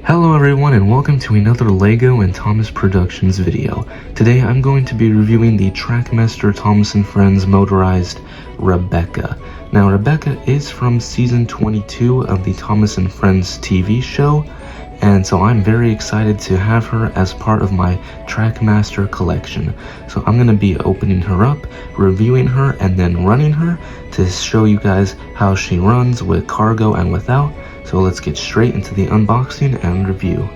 Hello everyone and welcome to another LEGO and Thomas Productions video. Today I'm going to be reviewing the Trackmaster Thomas & Friends motorized Rebecca. Now Rebecca is from season 22 of the Thomas & Friends TV show, and so I'm very excited to have her as part of my Trackmaster collection. So I'm going to be opening her up, reviewing her, and then running her to show you guys how she runs with cargo and without. So let's get straight into the unboxing and review.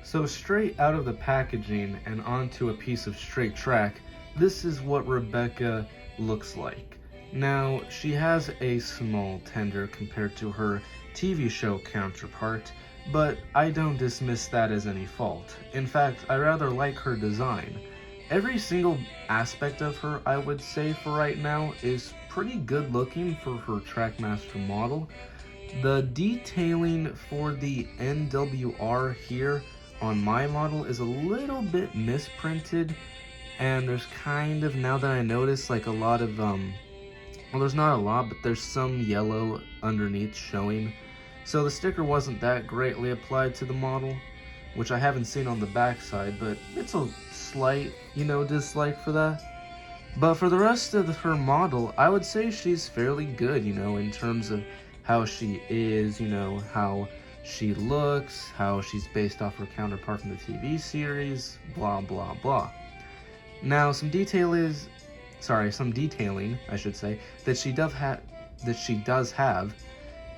So straight out of the packaging and onto a piece of straight track, this is what Rebecca looks like. Now, she has a small tender compared to her TV show counterpart, but I don't dismiss that as any fault. In fact, I rather like her design. Every single aspect of her, I would say for right now, is pretty good looking for her Trackmaster model. The detailing for the NWR here on my model is a little bit misprinted, and there's kind of, now that I notice, like a lot of, well, there's not a lot, but there's some yellow underneath showing. So the sticker wasn't that greatly applied to the model, which I haven't seen on the back side, but it's a slight, dislike for that. But for the rest of her model, I would say she's fairly good, in terms of how she is, how she looks, how she's based off her counterpart in the TV series, blah, blah, blah. Now, some detailing, I should say, that she does have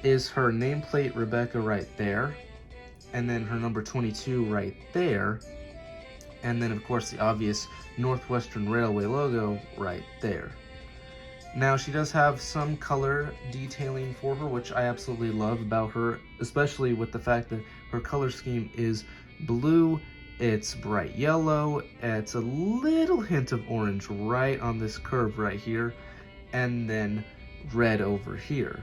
is her nameplate Rebecca right there, and then her number 22 right there, and then of course the obvious Northwestern Railway logo right there. Now she does have some color detailing for her, which I absolutely love about her, especially with the fact that her color scheme is blue, it's bright yellow, it's a little hint of orange right on this curve right here, and then red over here.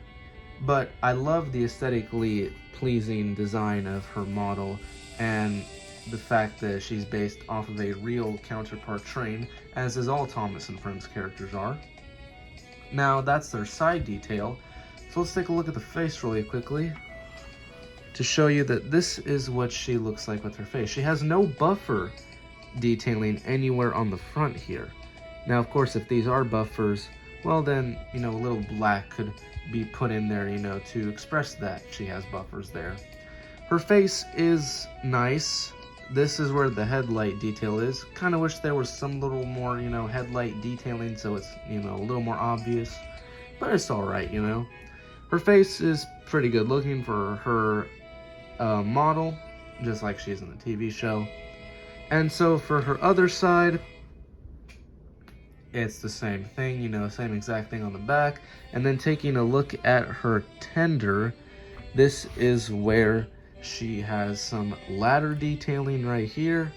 But I love the aesthetically pleasing design of her model and the fact that she's based off of a real counterpart train, as is all Thomas & Friends characters are. Now that's their side detail, so let's take a look at the face really quickly to show you that this is what she looks like with her face. She has no buffer detailing anywhere on the front here. Now of course if these are buffers, well then, a little black could be put in there, to express that she has buffers there. Her face is nice. This is where the headlight detail is. Kind of wish there was some little more, headlight detailing so it's, a little more obvious. But it's alright, Her face is pretty good looking for her model, just like she is in the TV show. And so for her other side, it's the same thing, same exact thing on the back. And then taking a look at her tender, this is where she has some ladder detailing right here,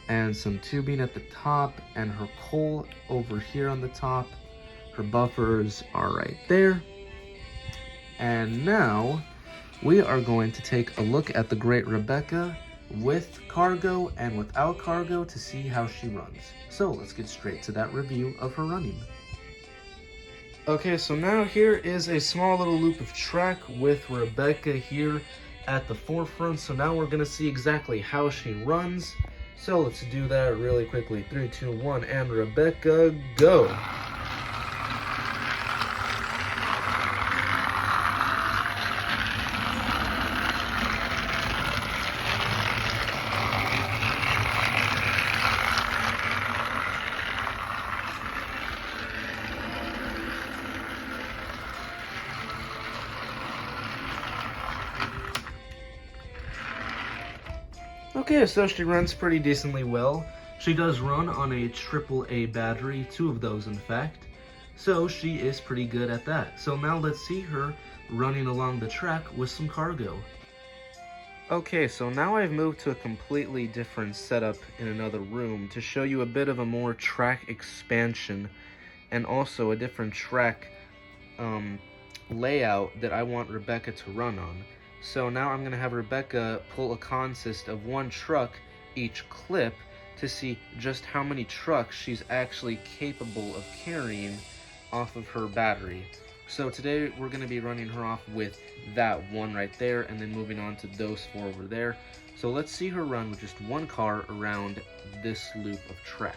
and some tubing at the top, and her coal over here on the top. Her buffers are right there. And now we are going to take a look at the Great Rebecca with cargo and without cargo to see how she runs. So let's get straight to that review of her running. Okay, so now here is a small little loop of track with Rebecca here at the forefront. So now we're gonna see exactly how she runs. So let's do that really quickly. 3, 2, 1, and Rebecca, go! Okay, so she runs pretty decently well. She does run on a AAA battery, 2 of those in fact, so she is pretty good at that. So now let's see her running along the track with some cargo. Okay, so now I've moved to a completely different setup in another room to show you a bit of a more track expansion and also a different track layout that I want Rebecca to run on. So now I'm going to have Rebecca pull a consist of 1 truck each clip to see just how many trucks she's actually capable of carrying off of her battery. So today we're going to be running her off with that one right there and then moving on to those 4 over there. So let's see her run with just one car around this loop of track.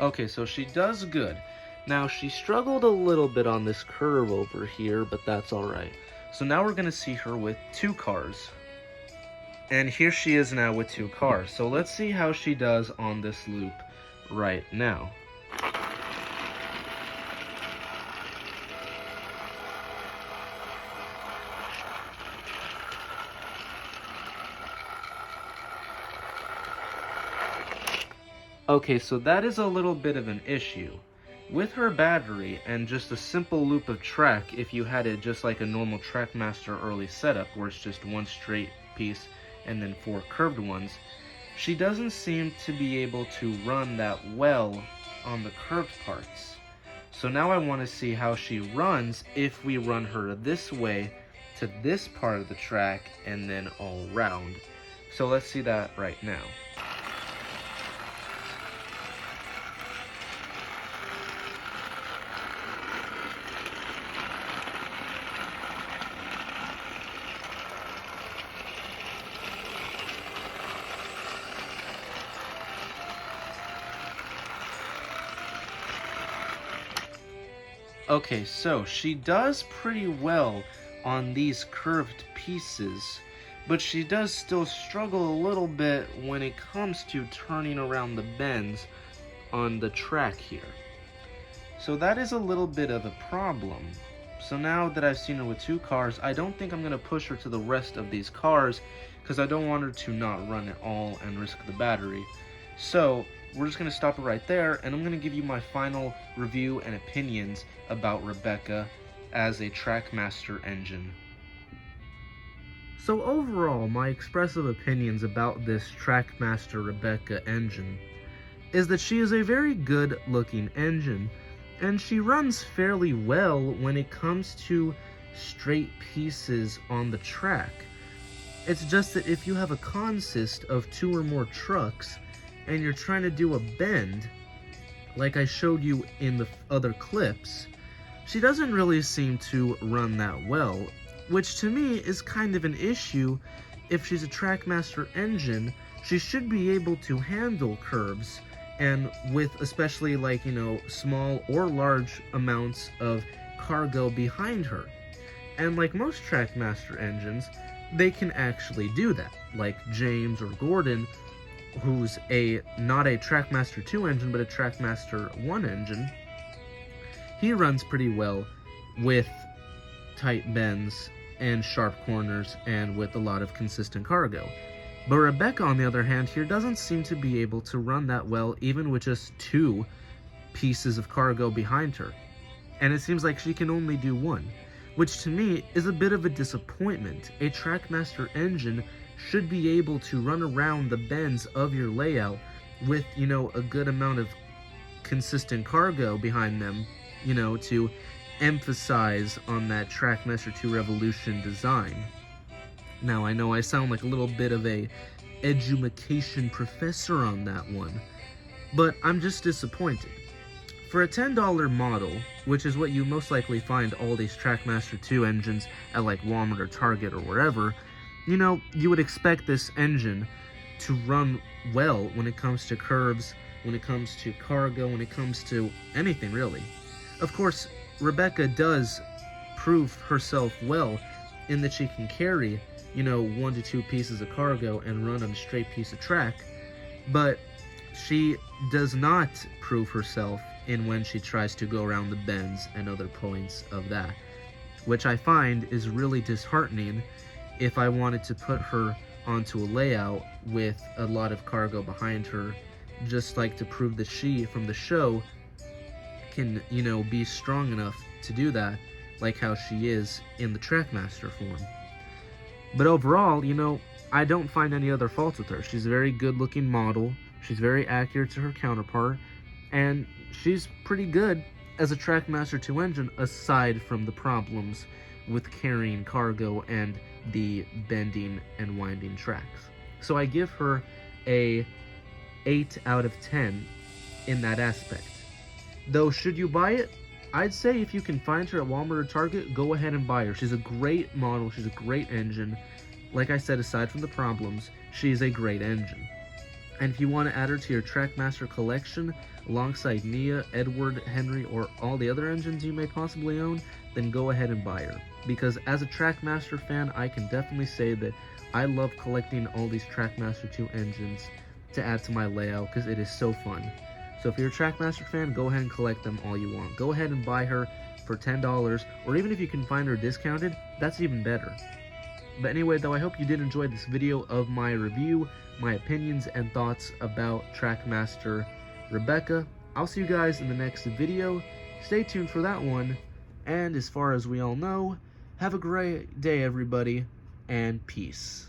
Okay, so she does good. Now, she struggled a little bit on this curve over here, but that's alright. So now we're going to see her with 2 cars. And here she is now with 2 cars. So let's see how she does on this loop right now. Okay, so that is a little bit of an issue. With her battery and just a simple loop of track, if you had it just like a normal Trackmaster early setup where it's just one straight piece and then 4 curved ones, she doesn't seem to be able to run that well on the curved parts. So now I want to see how she runs if we run her this way to this part of the track and then all round. So let's see that right now. Okay, so she does pretty well on these curved pieces, but she does still struggle a little bit when it comes to turning around the bends on the track here. So that is a little bit of a problem. So now that I've seen her with 2 cars, I don't think I'm going to push her to the rest of these cars because I don't want her to not run at all and risk the battery. So we're just going to stop it right there, and I'm going to give you my final review and opinions about Rebecca as a Trackmaster engine. So overall, my expressive opinions about this Trackmaster Rebecca engine is that she is a very good looking engine, and she runs fairly well when it comes to straight pieces on the track. It's just that if you have a consist of 2 or more trucks, and you're trying to do a bend, like I showed you in the other clips, she doesn't really seem to run that well, which to me is kind of an issue. If she's a Trackmaster engine, she should be able to handle curves, and with especially like, small or large amounts of cargo behind her. And like most Trackmaster engines, they can actually do that, like James or Gordon, who's not a Trackmaster 2 engine, but a Trackmaster 1 engine. He runs pretty well with tight bends and sharp corners and with a lot of consistent cargo. But Rebecca, on the other hand, here doesn't seem to be able to run that well, even with just 2 pieces of cargo behind her. And it seems like she can only do 1, which to me is a bit of a disappointment. A Trackmaster engine should be able to run around the bends of your layout with, a good amount of consistent cargo behind them, to emphasize on that Trackmaster 2 Revolution design. Now, I know I sound like a little bit of a edumacation professor on that one, but I'm just disappointed. For a $10 model, which is what you most likely find all these Trackmaster 2 engines at like Walmart or Target or wherever, you would expect this engine to run well when it comes to curves, when it comes to cargo, when it comes to anything really. Of course, Rebecca does prove herself well in that she can carry, 1 to 2 pieces of cargo and run on a straight piece of track, but she does not prove herself in when she tries to go around the bends and other points of that, which I find is really disheartening if I wanted to put her onto a layout with a lot of cargo behind her, just like to prove that she, from the show, can, be strong enough to do that, like how she is in the Trackmaster form. But overall, I don't find any other faults with her. She's a very good-looking model, she's very accurate to her counterpart, and she's pretty good as a Trackmaster 2 engine, aside from the problems with carrying cargo and the bending and winding tracks. So I give her a 8 out of 10 in that aspect. Though, should you buy it? I'd say if you can find her at Walmart or Target, go ahead and buy her. She's a great model, she's a great engine. Like I said, aside from the problems, she's a great engine. And if you want to add her to your Trackmaster collection, alongside Nia, Edward, Henry, or all the other engines you may possibly own, then go ahead and buy her. Because as a Trackmaster fan, I can definitely say that I love collecting all these Trackmaster 2 engines to add to my layout, because it is so fun. So if you're a Trackmaster fan, go ahead and collect them all you want. Go ahead and buy her for $10, or even if you can find her discounted, that's even better. But anyway, though, I hope you did enjoy this video of my review, my opinions and thoughts about Trackmaster Rebecca. I'll see you guys in the next video. Stay tuned for that one. And as far as we all know, have a great day, everybody, and peace.